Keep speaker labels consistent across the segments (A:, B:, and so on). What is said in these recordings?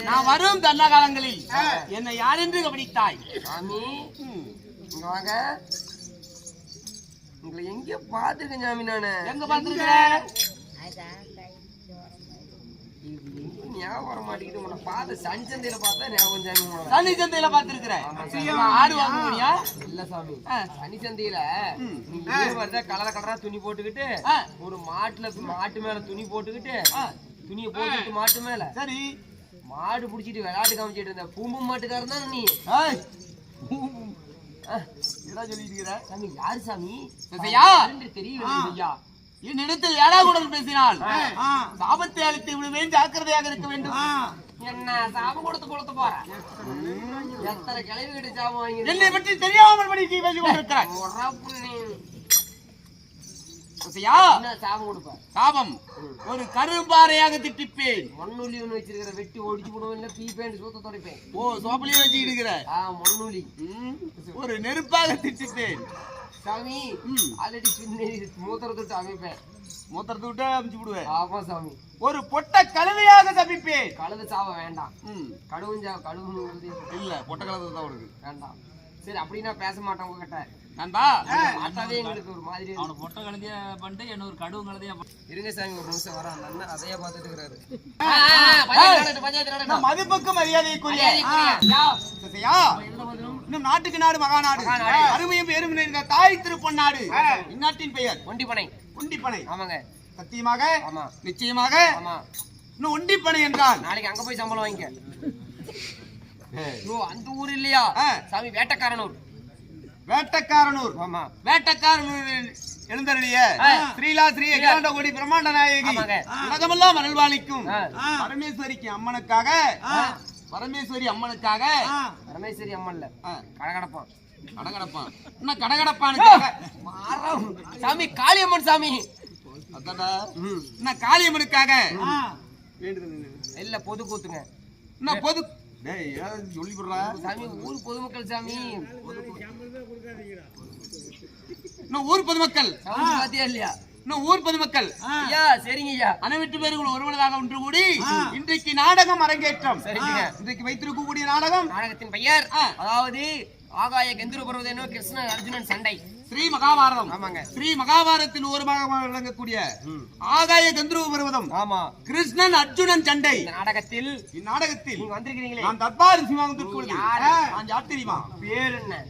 A: நான் வரும் தன்ன காலங்களில் என்னை யார் என்று கவனித்தாய்?
B: சாமி இங்க வாங்க. உங்களை எங்க பாத்துருக்கேன் சாமி. நானு
A: எங்க பாத்துருக்கிறேன்?
B: ஞாபகம் வர மாட்டேங்குது. உன்னை பார்த்து சனி சந்தையில பார்த்தா ஞாபகம் சாமி.
A: சனி சந்தையில பாத்துருக்கிறேன். ஆடு வாங்குவியா?
B: இல்ல சாமி, சனி சந்தையில கலர கலரா துணி போட்டுக்கிட்டு ஒரு மாட்டு மேல துணி போட்டுக்கிட்டு துணியை போட்டுக்கிட்டு மாட்டு மேல
A: சரி
B: மாடு புடிச்சிட்டு விளையாட்டு காமிச்சிட்டு இருந்த பூம்பு மாட்டுக்காரன் தான் நீ.
A: சொல்லிட்டு
B: சாமி யாரு சாமி?
A: தெரியல. என்னிடத்தில் ஏடாகுடன் பேசினால் சாபத்தை அளித்து விடுவேன், ஜாக்கிரதையாக இருக்க வேண்டும்.
B: என்ன சாபம் கொடுத்து கொடுத்து போற? எத்தனை கிளவி கிட்ட சாபம் வாங்கி
A: என்னை பற்றி தெரியாமல் படிக்க பேசிக் கொண்டிருக்கிறாய்.
B: சாபம் கொடுப்ப?
A: சாபம் ஒரு கரும்பாறையாக திட்டிப்பேன்.
B: மண்ணுலி ஒண்ணு வச்சிருக்கிற, வெட்டி ஒடிச்சு போடுவோம். இல்ல பீப்பேன் சூத்த துடைப்பேன்.
A: ஓ சோப்பலியே வச்சு இருக்கிற
B: மண்ணுலி.
A: ஒரு நெருப்பாக திட்டிப்பேன்
B: சாமி. ஆல்ரெடி மூத்தரத்தை விட்டு அமைப்பேன்.
A: மூத்தரத்தை விட்டு அமைச்சு விடுவேன்.
B: ஆமா சாமி.
A: ஒரு பொட்ட கழுதையாக தப்பிப்பேன்.
B: கழுத சாவ வேண்டாம். கழுவு
A: இல்ல, பொட்ட கழுதை தான் உனக்கு
B: வேண்டாம். சரி அப்படின்னா பேச மாட்டேன் உங்ககிட்ட.
A: நண்பா
B: அட்டாவே எங்களுக்கு ஒரு மாதிரி.
C: அவனை பொட்ட கழுதையா பண்ணிட்டு என்ன ஒரு கடுவு கழுதையா
B: இருங்க சாமி, ஒரு நிமிஷம் வர. அந்த அண்ணன் அதையா பார்த்துட்டு இருக்கிறாரு.
A: மதிப்புக்கு மரியாதைக்குரிய இன்னும் நாட்டுக்கு நாடு மகாநாடு அருமையும் பெரும் தாய் திருப்பொன்னாடு. இந்நாட்டின் பெயர்
B: ஒண்டிப்பனை.
A: ஒண்டிப்பனை.
B: ஆமாங்க.
A: சத்தியமாக?
B: ஆமா.
A: நிச்சயமாக?
B: ஆமா.
A: இன்னும் ஒண்டிப்பனை என்றால்
B: நாளைக்கு அங்க போய் சம்பளம் வாங்கிக்க. அந்த ஊர் இல்லையா சாமி? வேட்டக்காரனூர்.
A: வேட்டக்காரனூர்.
B: ஆமா.
A: வேட்டக்காரனூர் எழுந்தருளிய ஸ்ரீலா ஸ்ரீ அகிலாண்டகோடி பிரம்மாண்ட நாயகி உலகமெல்லாம் அருள்வாளிக்கும் பரமேஸ்வரிக்கு அம்மனுக்காக பரமேஸ்வரி அம்மனுக்காக
B: பரமேஸ்வரி அம்மன்ல கடகடப்பான்.
A: கடகடப்பான் என்ன கடகடப்பானுக்காக
B: சாமி காளியம்மன் சாமி.
A: அதாடா என்ன காளியம்மனுக்காக
B: இல்ல பொது கூத்துங்க.
A: என்ன பொது சொல்லி கொடுறா
B: சாமி. ஊர் பொதுமக்கள் சாமி.
A: ஊர் பொதுமக்கள்
B: பாத்தியா இல்லையா?
A: ஊர் பொதுமக்கள்
B: ஐயா சரிங்க ஐயா.
A: அனைவரு பேர்கள் ஒருவனதாக ஒன்று கூடி இன்றைக்கு நாடகம் அரங்கேற்றம். இன்றைக்கு வைத்திருக்கக்கூடிய நாடகத்தின் பெயர்
B: அதாவது ஆகாய கந்தூர பர்வதனோ கிருஷ்ணன் அர்ஜுனன் சண்டை.
A: ஸ்ரீ மகாபாரதம்.
B: ஆமாங்க.
A: ஸ்ரீ மகாபாரதத்தின் ஒரு பாகமாக விளங்கக்கூடிய ஆகாய கந்தூர பர்வதம்.
B: ஆமா.
A: கிருஷ்ணன் அர்ஜுனன் சண்டை.
B: இந்நாடகத்தில்
A: நீங்க
B: வந்திருக்கிறீங்களே,
A: நான் தர்பார் சிவாங்க நான் யார் தெரியுமா?
B: பேர் என்ன?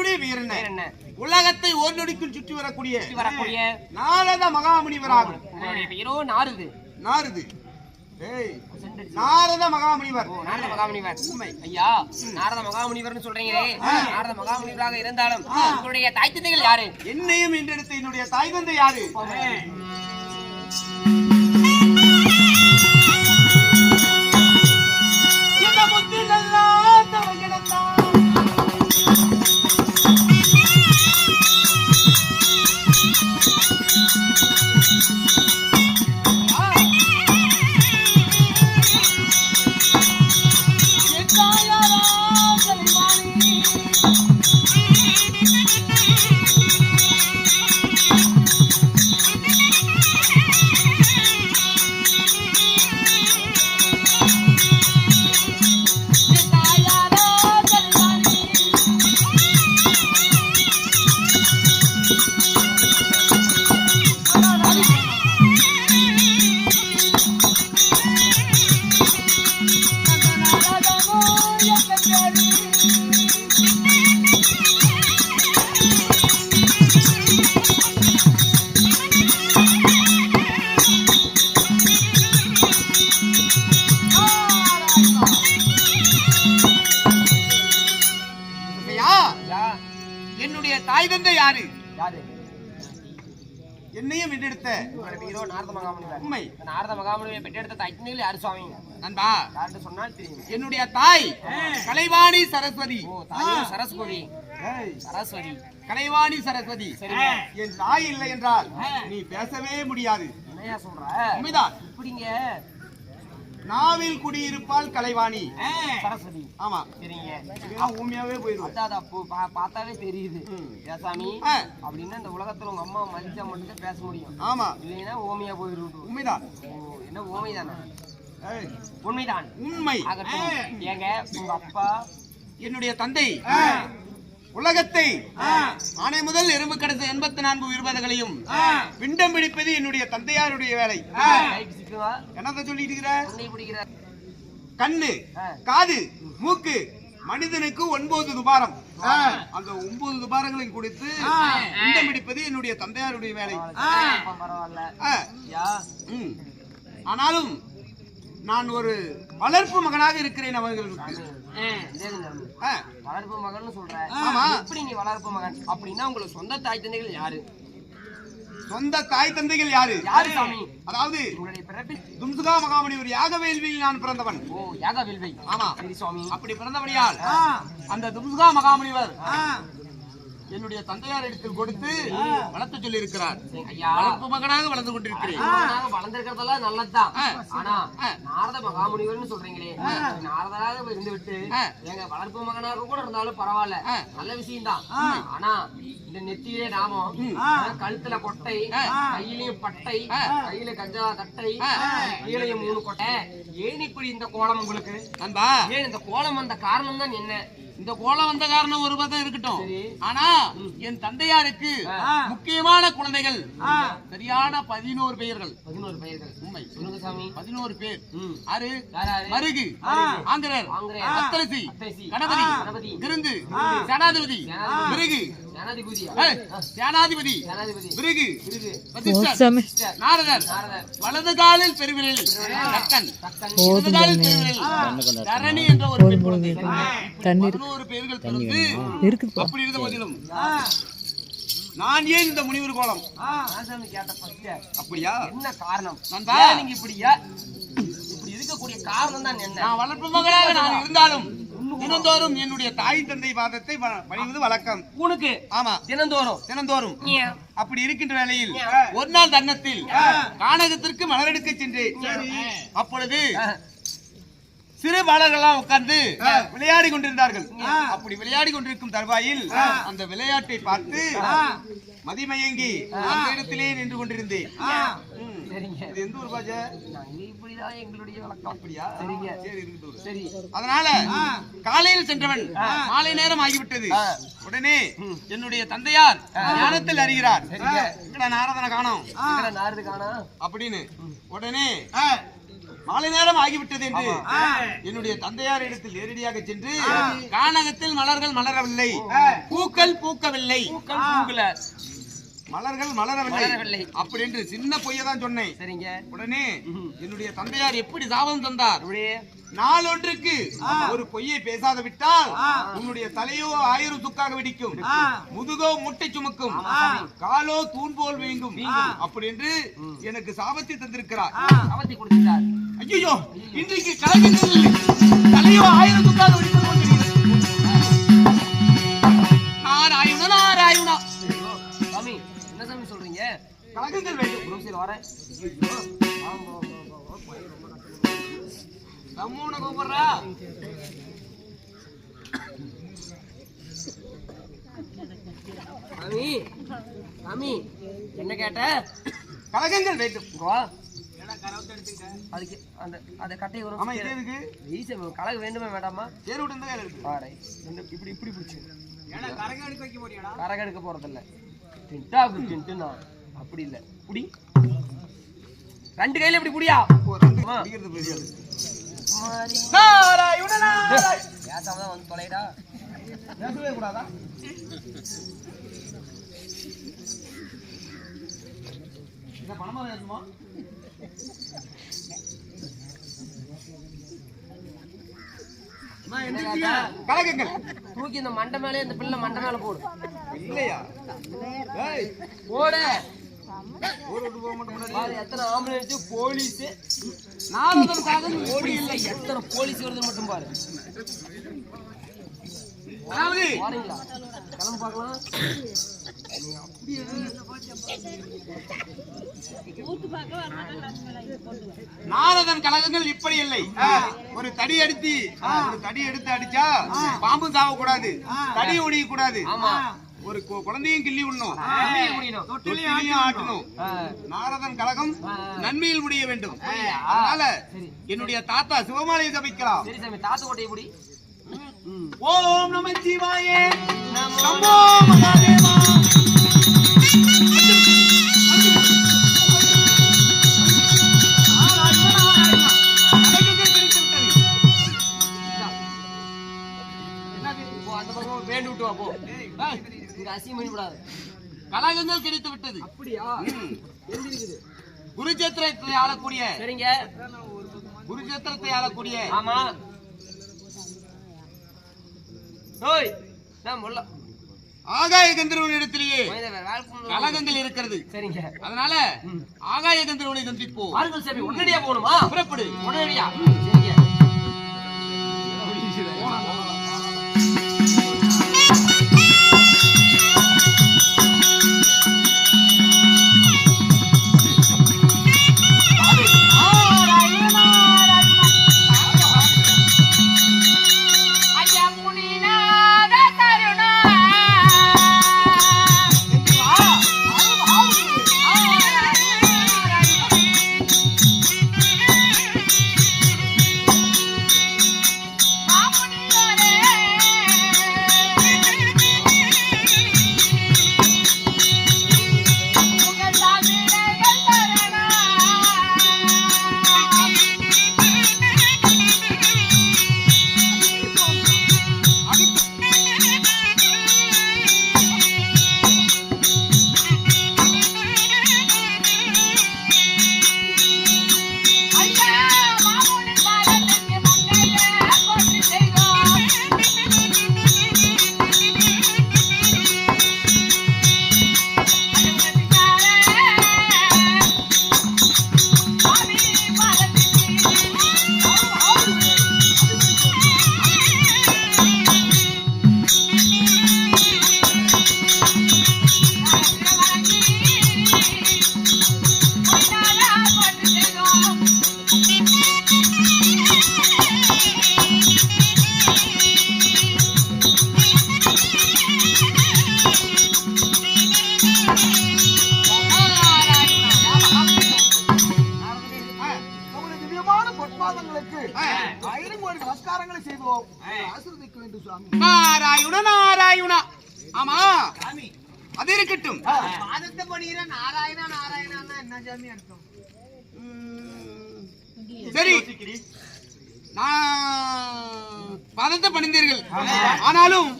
A: என்னுடைய பேர் என்ன?
B: பேர் என்ன?
A: உலகத்தை ஒரு நொடிக்குள் சுற்றி வரக்கூடிய நாரத மகாமுனிவர் ஆகும்.
B: உங்களுடைய பேரோ நாரது.
A: நாரது நாரத மகாமுனிவர்.
B: நாரத மகாமுனிவர். ஐயா, நாரத மகாமுனிவர்னு சொல்றீங்களே, நாரத மகாமுனிவராக இருந்தாலும் உங்களுடைய தாய் தந்தைகள் யாரு?
A: என்னையும் என்றெடுத்த என்னுடைய தாய் தந்தை யாரு? என்னுடைய தாய் தந்தை யாரு? என்னையும் பெற்றெடுத்த
B: நாரத மகாமுனிவர்.
A: உண்மை.
B: நாரத மகாமுனிவை பெற்றெடுத்த தாய் தந்தைகள் யாரு சுவாமி?
A: நண்பா,
B: யார்கிட்ட சொன்னால் தெரியும்.
A: என்னுடைய தாய் கலைவாணி சரஸ்வதி.
B: சரஸ்வதி. சரஸ்வதி.
A: கலைவாணி சரஸ்வதி. என் தாய் இல்லை என்றால் நீ பேசவே முடியாது.
B: என்னையா சொல்ற?
A: உண்மைதான்.
B: இப்படிங்க
A: நாவில் குடியிருப்பால் கலைவாணி
B: சரஸ்வதி.
A: ஆமா,
B: சரிங்க.
A: உண்மையாவே போயிருவோம்.
B: பார்த்தாவே தெரியுது சாமி. அப்படின்னா இந்த உலகத்துல உங்க அம்மா மதிச்சா மட்டும்தான் பேச முடியும்.
A: ஆமா,
B: இல்லைன்னா ஓமையா போயிருக்கு.
A: உண்மைதான்.
B: என்ன ஓமைதானா? உண்மைதான்.
A: உண்மை.
B: ஏங்க உங்க அப்பா
A: என்னுடைய தந்தை உலகத்தை ஆனை முதல் எறும்பு கடைசி 84 உயிர்பதங்களையும் விண்டம் பிடிப்பது என்னுடைய தந்தையாருடைய வேலை. என்னத்த சொல்லிட்டு இருக்கிற? கண்ணு, காது, மூக்கு மனிதனுக்கு 9 துபாரம். அந்த 9 துபாரங்களையும் கொடுத்து விண்டம் பிடிப்பது என்னுடைய தந்தையாருடைய வேலை. ஆனாலும் நான் ஒரு வளர்ப்பு மகனாக இருக்கிறேன் அவர்களுக்கு.
B: வளர்ப்பு மகன் சொல்றேன். எப்படி நீ வளர்ப்பு மகன்? அப்படின்னா உங்களுக்கு சொந்த தாய் தந்தைகள் யாரு?
A: சொந்த தாய் தந்தைகள் யாரு?
B: யாரு சாமி?
A: அதாவது
B: உங்களுடைய பிறப்பில்
A: தும்சுகா மகாமுனிவர் யாகவேள்வியில் நான் பிறந்தவன்.
B: ஓ, யாகவேள்வி.
A: ஆமா
B: சரி சுவாமி.
A: அப்படி பிறந்தபடியால் அந்த தும்சுகா மகாமுனிவர் என்னுடைய தந்தையார் இடத்தில் கொடுத்து வளர்த்து சொல்லி இருக்கிறார். வளர்ப்பு மகனாக வளர்ந்து கொண்டிருக்கிறேன்.
B: வளர்ந்திருக்கிறதெல்லாம் நல்லதுதான். ஆனா நாரத மகாமுனிவர்னு சொல்றீங்களே, நாரதராக இருந்து விட்டு எங்க வளர்ப்பு மகனாக கூட இருந்தாலும் பரவாயில்ல, நல்ல விஷயம் தான். ஆனா இந்த நெத்தியிலே நாமம், கழுத்துல கொட்டை, கையிலையும் பட்டை, கையில கஞ்சா கட்டை, கீழையும் 3 கொட்டை, ஏன் இப்படி இந்த கோலம் உங்களுக்கு? ஏன் இந்த கோலம் வந்த காரணம் தான் என்ன?
A: இந்த கோலம் வந்த காரணம் ஒரு பக்கம் இருக்கட்டும். ஆனா என் தந்தையாருக்கு முக்கியமான குழந்தைகள் சரியான 11 பெயர்கள்.
B: 11 பெயர்கள்.
A: உண்மை.
B: சொல்லுங்க சாமி.
A: 11 பேர்.
B: யாரு?
A: மருகு, ஆங்கரர், அத்தரசி,
B: கணபதி,
A: கிருந்து, சேனாதிபதி, மிருகு, சேனாதிபதி, மிருகு, வசிஷ்டர், நாரதர், வலது காலில் பெருவிரல் தக்கன், இடது காலில் பெருவிரல் தரணி என்ற ஒரு பெண் குழந்தை. 11 பேர்கள் பிறந்து அப்படி இருந்த போதிலும் நான் ஏன் இந்த முனிவர் கோலம்? அப்படியா?
B: என்ன காரணம்? நீங்க இப்படி இருக்கக்கூடிய காரணம் தான் என்ன?
A: நான் வளர்ப்பு மகளாக நான் இருந்தாலும் தினந்தோறும் என்னுடைய தாய் தந்தை பாதத்தை பணிவது வழக்கம்
B: உனக்கு. ஆமா,
A: தினந்தோறும். அப்படி இருக்கின்ற வேளையில் ஒரு நாள் தன்னத்தில் கானகத்திற்கு மலரெடுக்க சென்றேன். அப்பொழுது சிறு பாலர்கள்லாம் உட்கார்ந்து விளையாடி கொண்டிருந்தார்கள். அப்படி விளையாடி கொண்டிருக்கும் தருவாயில் அந்த விளையாட்டை பார்த்து மதிமயங்கி அந்த இடத்திலே நின்று கொண்டிருந்தேன். இது எந்த ஊர் பாஜா?
B: எங்களுடைய வழக்கம்.
A: அப்படியா?
B: சரி.
A: அதனால காலையில் சென்றவன் மாலை நேரம் ஆகிவிட்டது. உடனே என்னுடைய தந்தையார் ஞானத்தில் அறிகிறார். நாரதனை காணோம் அப்படின்னு உடனே மாலை நேரம் ஆகிவிட்டது என்று என்னுடைய தந்தையார் இடத்தில் நேரடியாக சென்று கானகத்தில் மலர்கள் மலரவில்லை, பூக்கள் பூக்கவில்லை, மலர்கள் மலரவில்லை அப்படி என்று சின்ன பொய்யதான் சொன்னேன்.
B: சரிங்க.
A: உடனே என்னுடைய தந்தையார் எப்படி சாபம் தந்தார், நாளொன்றுக்கு ஒரு பொய்யை பேசாத விட்டால் உன்னுடைய தலையோ 1000 துக்காக வெடிக்கும், முதுகோ முட்டை சுமக்கும், காலோ தூண் போல் வீங்கும் அப்படி என்று எனக்கு சாபத்தை தந்திருக்கிறார். ஐயோ, இன்றைக்கு கலகங்கள் தலையோ 1000 துக்காக வெடிக்கும். நாராயணா நாராயணா
B: சாமி, என்ன சாமி சொல்றீங்க?
A: கலகங்கள் வேண்டும்.
B: வரேன்.
A: கூப்பிடுறா
B: சாமி, சாமி என்ன கேட்ட?
A: கலகங்கள் வேண்டும்.
B: அதுக்கு அந்த அந்த கட்டை வரும்.
A: ஆமா, இது எதுக்கு?
B: ஈஸியா கலக வேண்டுமே வேண்டாமா?
A: தேர் விட்டு இருந்தா இருக்கு.
B: பாரு, இப்படி இப்படி பிடிச்சு
D: ஏன்னா கரகம் எடுக்க வைக்க போறியாடா?
B: கரகம் எடுக்க போறதில்ல. டிண்டாகு டிண்டுனா அப்படி இல்ல. புடி, 2 கையில இப்படி புடியா.
A: அடிக்கிறது தெரியாது.
B: நாராயணா ஏசாம தான் வந்து தொலைடா.
A: பேசவே கூடாதா? என்ன பணமா வேணுமா? கலகங்கள்
B: தூக்கி இந்த மண்டை மேலே, இந்த பிள்ளை மண்டை மேல போடு.
A: இல்லையா?
B: போடு.
A: போக மாட்டேன்.
B: எத்தனை ஆம்புலன்ஸ், போலீஸ், ஓடி இல்லை, எத்தனை போலீஸ் வருது மட்டும் பாரு. பாருங்களா, கிளம்பு பார்க்கலாம்.
A: நாரதன் கலகங்கள் இப்படி இல்லை. ஒரு தடி எடுத்து அடிச்சா பாம்பும் சாவ கூடாது, தடி ஒடிய கூடாது, ஒரு குழந்தையும் கிள்ளி விடணும், தொட்டிலையும் ஆட்டணும். நாரதன் கலகம் நன்மையில் முடிய வேண்டும். அதனால என்னுடைய தாத்தா சிவமாலையை சபிக்கலாம்.
B: சரி சாமி, தாத்து கோட்டையை புடி.
A: ஓம் நம சிவாயே நமோ மகாதேவா.
B: வேண்டு விட்டு வா போ. அசியம் பண்ணிவிடாது.
A: கலகங்கள் கிடைத்து விட்டது.
B: அப்படியா?
A: குருச்சேத்திரத்தை ஆளக்கூடிய,
B: சரிங்க,
A: குருச்சேத்திரத்தை ஆளக்கூடிய,
B: ஆமா, ஓய் நான் முல்ல
A: ஆகாய கந்தர்வன் இடத்திலேயே
B: வேல்குமரன்
A: கலகங்கள் இருக்கிறது.
B: சரிங்க.
A: அதனால ஆகாய கந்தர்வனை சந்திப்போம்.
B: ஆறுகள் சேவை உடனடியா போகணுமா?
A: புறப்படு.
B: உடனடியா. சரிங்க.
A: நாராயண நாராயண. ஆமா, அது இருக்கட்டும்.
D: பாதத்தை பணிகிற நாராயணா நாராயணா என்ன சாமி அர்த்தம்?
A: சரி, நான் பதத்தை பணிந்தீர்கள். ஆனாலும்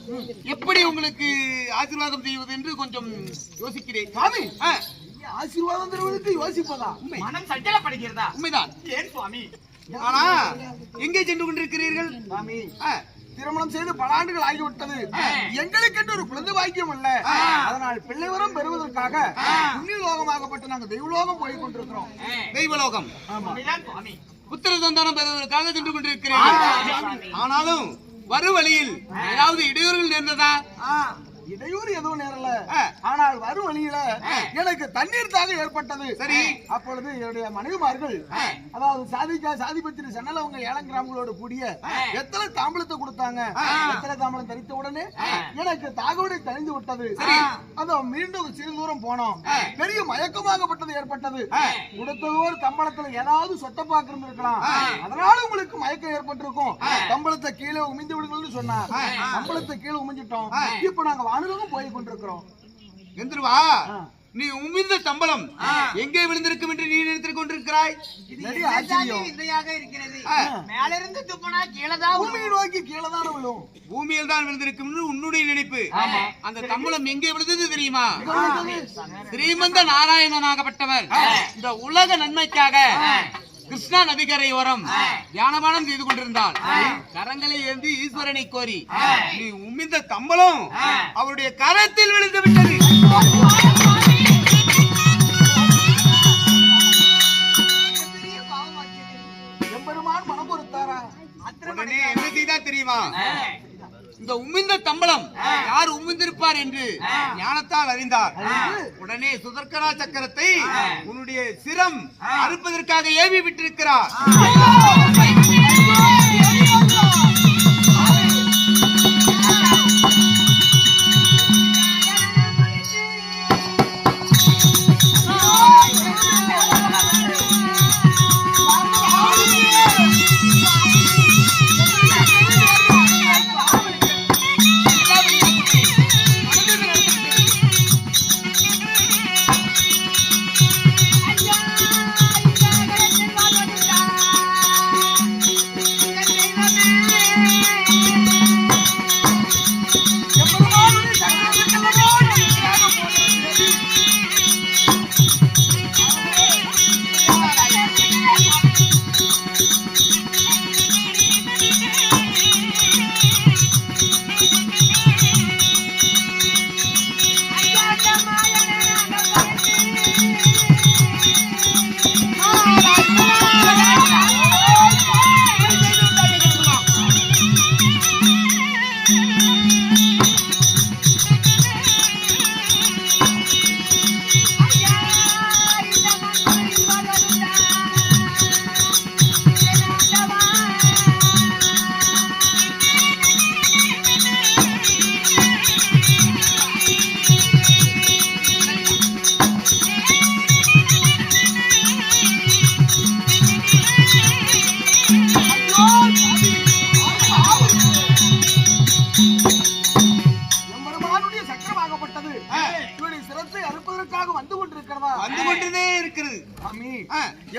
A: எப்படி உங்களுக்கு ஆசீர்வாதம் செய்வது என்று கொஞ்சம் யோசிக்கிறேன்.
E: சுவாமி ஆசீர்வாதம் தருவதற்கு யோசிப்பதா?
D: மனம் சஞ்சலப்படுகிறதா?
A: உண்மைதான்.
D: ஏன் சுவாமி?
A: ஆனா எங்கே சென்று கொண்டிருக்கிறீர்கள்?
E: சுவாமி திருமணம் செய்து பல ஆண்டுகள் ஆகிவிட்டது. எங்களுக்கென்று ஒரு குழந்தை பாக்கியம் அல்ல. அதனால் பிள்ளை வரம் பெறுவதற்காக புண்ணிய லோகமாகப்பட்டு நாங்கள் தெய்வலோகம் போய் கொண்டிருக்கிறோம்.
A: தெய்வலோகம்
D: உண்மைதான் சுவாமி.
A: புத்திர சந்தானம் பெறுவதற்காக சென்று கொண்டிருக்கிறேன். ஆனாலும் வரும் வழியில் ஏதாவது இடையூறுகள் நேர்ந்ததா?
E: இடையூறு எதுவும் நேரல. ஆனால் வரும் வழியில எனக்கு தண்ணீர் தாக ஏற்பட்டது.
A: சரி,
E: அப்பொழுது என்னுடைய மனைவிமார்கள் அதாவது சாதிபத்திரி சன்னலவங்க ஏழங்கிராமங்களோடு கூடிய எத்தனை தாம்பளத்தை கொடுத்தாங்க. எத்தனை தாம்பளம் தரித்த உடனே எனக்கு தாகவடை தணிந்து விட்டது. அதோ மீண்டும் சிறிது தூரம் போனோம். பெரிய மயக்கமாகப்பட்டது ஏற்பட்டது. கொடுத்ததோர் தம்பளத்துல ஏதாவது சொத்தப்பாக்கு இருந்திருக்கலாம். அதனால உங்களுக்கு மயக்கம் ஏற்பட்டிருக்கும். தம்பளத்தை கீழே உமிந்து விடுங்கள்னு சொன்னார். தம்பளத்தை கீழே உமிஞ்சிட்டோம். இப்ப நாங்க வானுலகம் போய் கொண்டிருக்கிறோம்.
A: எந்திருவா, நீ உமிழ்ந்த தம்பளம் எங்கே விழுந்திருக்கும் என்று நீ நினைத்துக் கொண்டிருக்கிறாய்?
D: மேலிருந்து துப்புனா கீழதான்
E: பூமியை நோக்கி கீழதான் விழும்.
A: பூமியில் தான் விழுந்திருக்கும் என்று உன்னுடைய நினைப்பு. அந்த தம்பளம் எங்கே விழுந்தது தெரியுமா? ஸ்ரீமந்த நாராயணனாகப்பட்டவர் இந்த உலக நன்மைக்காக கிருஷ்ணா நதிக்கரையோரம் தியானமானம் செய்து கொண்டிருந்தார். கரங்களை ஏந்தி ஈஸ்வரனை கோரி நீ உமிழ்ந்த தம்பளம் அவருடைய கரத்தில் விழுந்து விட்டது.
E: எம்பெருமான் மனம் பொறுத்தாரா?
A: உடனே என்ன செய்தா தெரியுமா? இந்த உமிழ்ந்த தம்பளம் யார் உமிழ்ந்திருப்பார் என்று ஞானத்தால் அறிந்தார். உடனே சுதர்க்கனா சக்கரத்தை உன்னுடைய சிரம் அறுப்பதற்காக ஏவி விட்டிருக்கிறார்.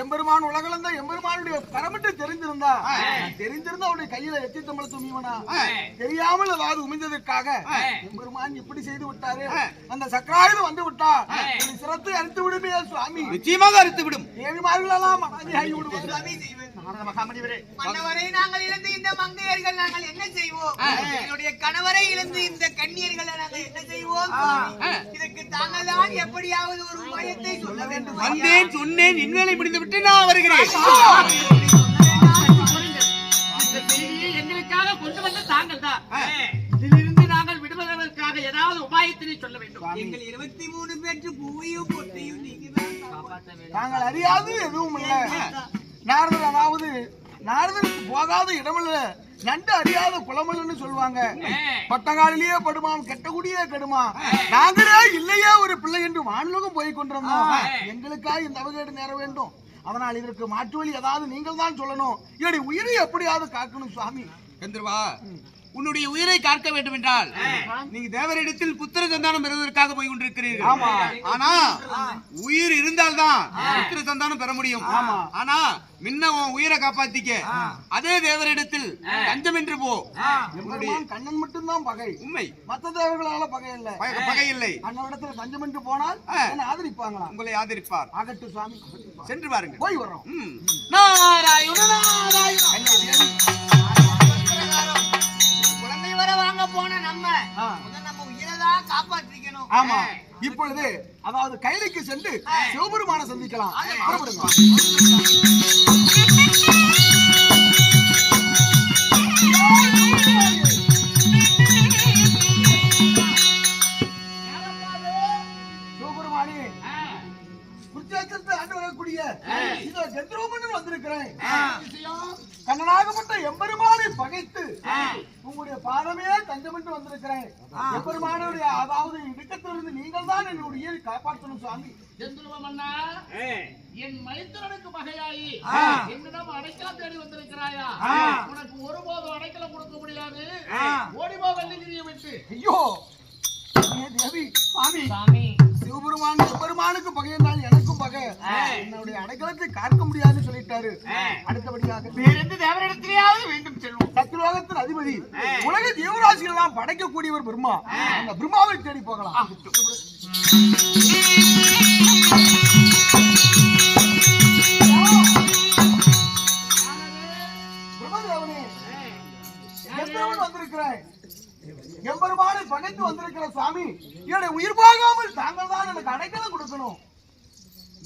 E: எம்பெருமான் உலகளந்த எம்பெருமானுடைய பரமட்டு தெரிஞ்சிருந்தா அவருடைய கையில எத்தி தம்பளத்தை உமிவனா தெரியாமல் ஏதாவது உமிழ்ந்ததற்காக எம்பெருமான் இப்படி செய்து விட்டாரு. அந்த சக்கராயுதம் வந்து விட்டா சிரத்தை அறுத்து விடுமே சுவாமி.
A: நிச்சயமாக அறுத்து விடும்.
E: தேவிமார்களெல்லாம் ஆகி விடுவார்.
D: மன்னவரை நாங்கள் இழந்து இந்த மங்கையர்கள் நாங்கள் என்ன செய்வோம்? என்னுடைய கணவரை இழந்து இந்த கன்னியர்களை நாங்கள் என்ன செய்வோம்? இதற்கு தாங்கள் தான் எப்படியாவது ஒரு உபாயத்தை சொல்ல வேண்டும்.
A: வந்தேன், சொன்னேன், இன்வேளை முடிந்து விட்டு நான் வருகிறேன்.
C: எங்களுக்காக கொண்டு வந்த தாங்கள் தான். இதிலிருந்து நாங்கள் விடுவதற்காக ஏதாவது உபாயத்தினை சொல்ல வேண்டும்.
D: எங்கள் 23 பேருக்கு பூவையும் பொட்டையும் நீங்க
E: நாங்கள் அறியாது எதுவும் இல்ல. நாரதர் அதாவது நாரதருக்கு போகாத இடமில்ல, நண்டு அறியாத குளமல்னு சொல்லுவாங்க. பட்டகாலிலேயே படுமாம், கெட்டகுடியே கெடுமா. நாங்களே இல்லையே ஒரு பிள்ளை என்று வானுலகம் போய் கொண்டிருந்தோம். எங்களுக்காக இந்த அவகேடு நேர வேண்டும். அதனால் இதற்கு மாற்று வழி ஏதாவது நீங்கள் தான் சொல்லணும். என்னுடைய உயிரை எப்படியாவது காக்கணும் சுவாமி.
A: கந்தர்வா, உன்னுடைய உயிரை காக்க வேண்டும் என்றால் நீங்க தேவரிடத்தில் புத்திர சந்தானம் பெறுவதற்காக போய் கொண்டிருக்கிறீர்கள்.
E: ஆமா.
A: ஆனா உயிர் இருந்தால்தான் புத்திர சந்தானம் பெற முடியும். ஆனா முன்ன உன் உயிரை காப்பாத்திக்க அதே தேவரிடத்தில் தஞ்சம் என்று போ.
E: எம்பெருமான் கண்ணன் மட்டும்தான் பகை,
A: உண்மை.
E: மத்த தேவர்களால பகை இல்லை.
A: பகை இல்லை.
E: அண்ணனிடத்துல தஞ்சம் என்று போனால் என்ன ஆதரிப்பாங்களா?
A: உங்களை ஆதரிப்பார்.
E: ஆகட்டு சுவாமி,
A: சென்று பாருங்க.
E: போய் வர்றோம்.
A: நாராயண நாராயண.
D: குழந்தை வர வாங்க போன நம்ம உயிரதான் காப்பாற்றிக்கணும்.
E: ஆமா. இப்பொழுது அதாவது கைலைக்கு சென்று சிவபெருமான சந்திக்கலாம். புறப்படுங்க. சிவபெருமானே, குருச்சேத்திரத்தை ஆண்டு வரக்கூடிய இதோ கந்தர்வமன்னன் வந்திருக்கிறேன். கண்ணனாகப்பட்ட எம்பெருமானை பகைத்து உங்களுடைய பாதமே தஞ்சம் என்று வந்திருக்கிறேன். எம்பெருமானுடைய அதாவது இடுக்கத்திலிருந்து நீங்கள் தான் என்னுடைய உயிரை காப்பாற்றணும் சுவாமி.
C: என் மைத்துனனுக்கு பகையாயி என்னிடம் அடைக்கலம் தேடி வந்திருக்கிறாயா? உனக்கு ஒருபோதும் அடைக்கலம் கொடுக்க முடியாது. ஓடிபோ வெள்ளிகிரியை விட்டு.
E: ஐயோ தேவி சுவாமி, சிவபெருமான் எம்பெருமானுக்கு பகை என்றால் எனக்கும் பகை. என்னுடைய அடைக்கலத்தை காக்க முடியாதுன்னு சொல்லிட்டாரு. அடுத்தபடியாக
C: வேற எந்த தேவரிடத்திலேயாவது வேண்டும் செல்வோம்.
E: சத்ருலோகத்தின் அதிபதி, உலக ஜீவராசிகள் எல்லாம் படைக்கக்கூடியவர் பிரம்மா. அந்த பிரம்மாவை தேடி போகலாம். பிரம்மதேவனே, எம்பெருமான் வந்திருக்கிறேன். எம்பெருமானை பகைத்து வந்திருக்கிற சுவாமி, என்னுடைய உயிர் போகாமல் தாங்கள் தான் எனக்கு அடைக்கலம் கொடுக்கணும்.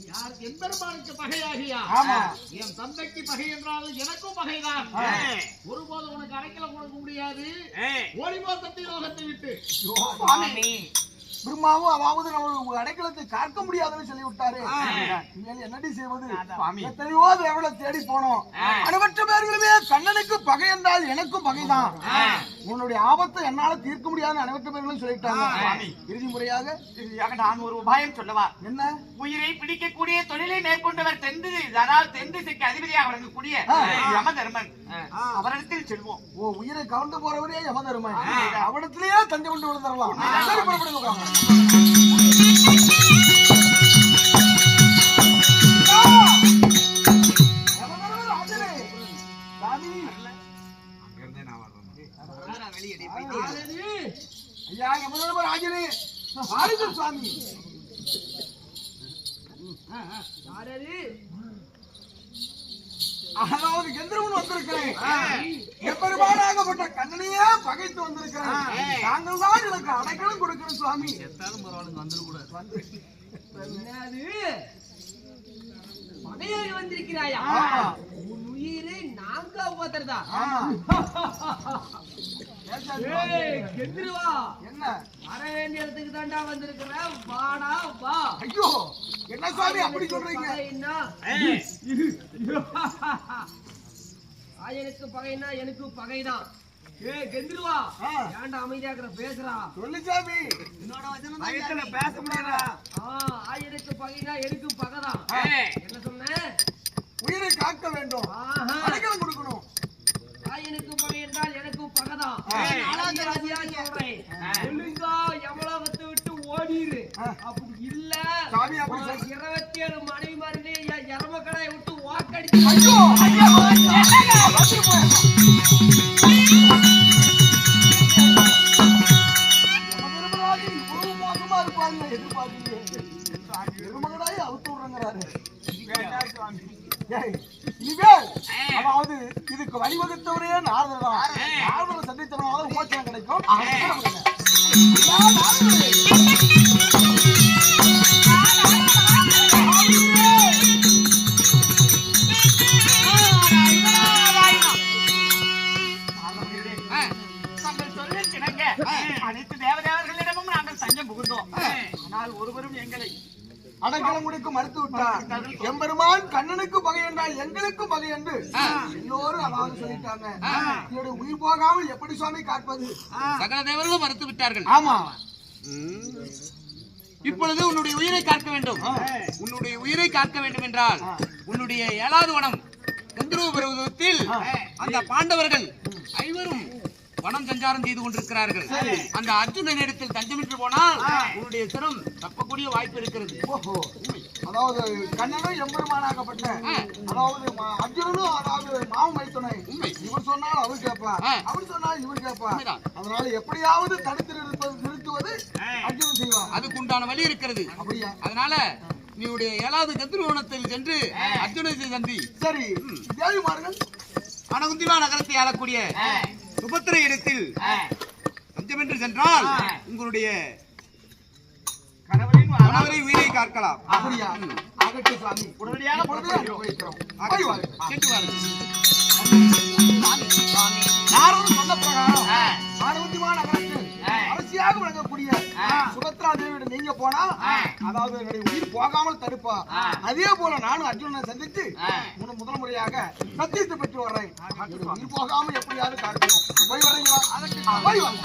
C: யார் எம்பெருமானுக்கு பகையாகியா?
E: ஆமா.
C: என் தந்தைக்கு பகை என்றாலும் எனக்கும் பகைதான். ஒருபோது உனக்கு அடைக்கலம் கொடுக்க முடியாது. ஓடிபோ சத்தியலோகத்தை விட்டு.
E: சுவாமி, பிரம்மாவும் அதாவது நம்ம அடைக்கலத்தை காக்க முடியாதுன்னு சொல்லி விட்டாரு. இனிமேல் என்னடி செய்வது? எத்தனையோ தேவலை தேடி போனோம். அனைவற்ற பேர்களுமே கண்ணனுக்கு பகை என்றால் எனக்கும் பகைதான். உன்னுடைய ஆபத்தை என்னால தீர்க்க முடியாதுன்னு அனைவற்ற பேர்களும் சொல்லிட்டாங்க. இறுதி முறையாக
C: நான் ஒரு உபாயம் சொல்லவா?
E: என்ன?
C: உயிரை பிடிக்கக்கூடிய தொழிலை மேற்கொண்டவர் தென் திசைக்கு அதிபதியாக வழங்கக்கூடிய யமதர்மன். அவரிடத்தில் செல்வோம்.
E: ஓ, உயிரை கவர்ந்து போறவரே யமதர்மன். அவடத்திலேயே தஞ்சம் கொண்டு விழுந்துடலாம். சரி, புறப்படுங்க. ஐயா, யமதர்ம ராஜனே, வாருங்கள் சுவாமி. அதாவது கந்தர்வன் வந்திருக்கிறேன். எப்பெருமானாகப்பட்ட கண்ணனையே பகைத்து வந்திருக்கிறேன். தாங்கள் தான் எனக்கு அடைக்கலம் கொடுக்கிறேன் சுவாமி.
B: பகையாக வந்திருக்கிறாயா? உன் உயிரை நாங்க உபத்திரதா? கெந்திருவா,
E: என்ன
B: வர வேண்டிய இடத்துக்கு தாண்டா வந்திருக்கிறேன். வாடா வா.
E: ஐயோ, என்ன சுவாமி அப்படி சொல்றீங்க?
B: எனக்கு பகைனா எனக்கு பகைதான். கெந்திருவா, ஏன்டா அமைதியாக்குற? பேசுறா.
E: சொல்லு சாமி.
A: பேச முடியாதா?
B: ஆயிரத்து பகைனா எனக்கு பகைதான். என்ன சொன்ன?
E: உயிரை காக்க வேண்டும், அடைக்கலம் கொடுக்கணும்.
B: எனக்கு பகை என்றால் எனக்கு பகைதான். சொல்றேன், ஒழுங்கா யமலோகத்தை விட்டு ஓடிரு. அப்படி இல்ல
E: சாமி அப்படி
B: 27 மனைவிமார்களே எரம கடாயை விட்டு வாக்கடிச்சு.
E: ஐயோ ஐயோ, மோசமா இருப்பாங்க. எதிர்பார்க்கலையே எருமகடாய் அவுத்து விடுறாரு. அதாவது இதுக்கு வழிவகுத்தவரே நாரதர் தான். நாரதரை சந்தித்தவனால மோட்சம் கிடைக்கும்.
C: அனைத்து தேவதேவர்களிடமும் நாங்கள் தஞ்சம் புகுந்தோம். ஆனால் ஒருவரும் எங்களை
E: அடைக்கலம் கொடுக்க மறுத்து விட்டார். எம்பெருமான் கண்ணனுக்கு பகை என்றால் எங்களுக்கும் பகை என்று எல்லோரும் அதாவது சொல்லிட்டாங்க. என்னுடைய உயிர் போகாமல் எப்படி சுவாமி காப்பது?
A: சகல தேவர்களும் மறுத்து விட்டார்கள்.
E: ஆமா.
A: இப்பொழுது உன்னுடைய உயிரை காக்க வேண்டும். உன்னுடைய உயிரை காக்க வேண்டும் என்றால் உன்னுடைய 7வது வனம் கந்தர்வ பர்வதத்தில் அந்த பாண்டவர்கள் 5 வனம் சஞ்சாரம் செய்து கொண்டிருக்கிறார்கள். அந்த அர்ஜுனன் இடத்தில் தஞ்சமிட்டு போனால் உன்னுடைய சிரம் தப்பக்கூடிய வாய்ப்பு இருக்கிறது.
E: ஓஹோ, அதாவது கண்ணனும் எம்பெருமானாகப்பட்ட அதாவது அர்ஜுனனும் அதாவது மாவு மைத்துனை. இவர் சொன்னால் அவர் கேட்பார், அவர் சொன்னால் இவர் கேட்பார். அதனால எப்படியாவது தடுத்து நிறுத்துவது அர்ஜுனன் செய்வார்.
A: அதுக்கு உண்டான வழி இருக்கிறது.
E: அப்படியா?
A: அதனால நீனுடைய 7வது கத்திரவனத்தில் சென்று அர்ஜுனனை சந்தி.
E: சரி, தேவிமார்கள்
A: அனகுந்திவா நகரத்தை ஆளக்கூடிய சுபத்திரை இடத்தில் தஞ்சமென்று சென்றால் உங்களுடைய கணவரை உயிரை காக்கலாம்.
E: அப்படியா? ஆகட்டும் சுவாமி, உடனடியாக போய்க்கிறோம்.
A: கேட்டு வாருங்கள்.
E: நாரதன் சொன்ன பிரகாரம் அனகுந்திவா நகரத்தில் அரசியாக விளங்கக்கூடிய சுபத்ரா தேவியிடம் நீங்க போனா அதாவது என்னுடைய உயிர் போகாமல் தடுப்பா. அதே போல நானும் அர்ஜுனனை சந்தித்து முதல் முறையாக சத்தியத்தை பெற்று வர்றேன். உயிர் போகாமல் எப்படியாவது காக்கணும். போய் வர்றீங்களா? போய் வாங்க.